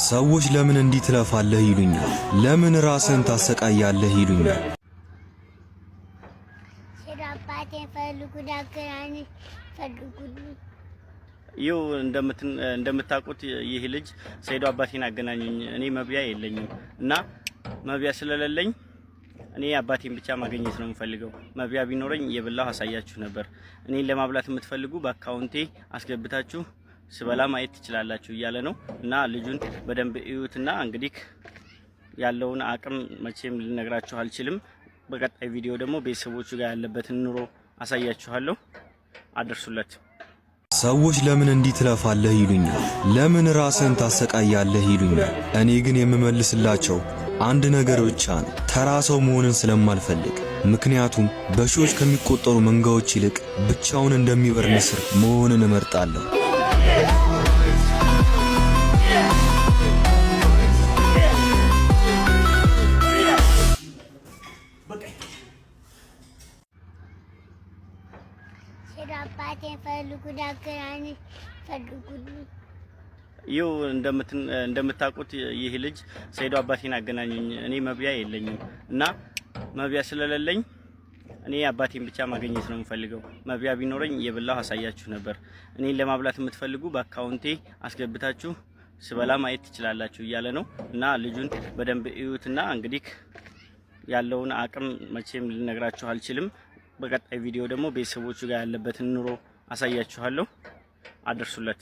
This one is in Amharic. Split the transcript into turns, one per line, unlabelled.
ሰዎች ለምን እንዲህ ትለፋለህ ይሉኛል። ለምን ራስን ታሰቃያለህ ይሉኛል።
አባቴ ፈልጉ ዳገራኒ ፈልጉሉ
ይው እንደምታውቁት ይህ ልጅ ሰይዶ አባቴን አገናኘኝ። እኔ መብያ የለኝም እና መብያ ስለሌለኝ እኔ አባቴን ብቻ ማግኘት ነው የምፈልገው። መብያ ቢኖረኝ የበላው አሳያችሁ ነበር። እኔን ለማብላት የምትፈልጉ በአካውንቴ አስገብታችሁ ስበላ ማየት ትችላላችሁ እያለ ነው እና ልጁን በደንብ እዩትና እንግዲህ ያለውን አቅም መቼም ልነግራችሁ አልችልም። በቀጣይ ቪዲዮ ደግሞ ቤተሰቦቹ ጋር ያለበትን ኑሮ አሳያችኋለሁ። አድርሱለት።
ሰዎች ለምን እንዲህ ትለፋለህ ይሉኛል። ለምን ራስን ታሰቃያለህ ይሉኛል። እኔ ግን የምመልስላቸው አንድ ነገር ብቻ ነው፣ ተራ ሰው መሆንን ስለማልፈልግ። ምክንያቱም በሺዎች ከሚቆጠሩ መንጋዎች ይልቅ ብቻውን እንደሚበር ንስር መሆንን እመርጣለሁ።
አባቴ ፈልጉ ዳገራኒ ፈልጉሉ
ይው እንደምታውቁት ይህ ልጅ ሰይዶ አባቴን አገናኘኝ። እኔ መብያ የለኝም እና መብያ ስለሌለኝ እኔ አባቴን ብቻ ማግኘት ነው የምፈልገው። መብያ ቢኖረኝ የበላው አሳያችሁ ነበር። እኔን ለማብላት የምትፈልጉ በአካውንቴ አስገብታችሁ ስበላ ማየት ትችላላችሁ እያለ ነው እና ልጁን በደንብ እዩትና እንግዲህ ያለውን አቅም መቼም ልነግራችሁ አልችልም። በቀጣይ ቪዲዮ ደግሞ ቤተሰቦቹ ጋር ያለበትን ኑሮ አሳያችኋለሁ። አድርሱለት።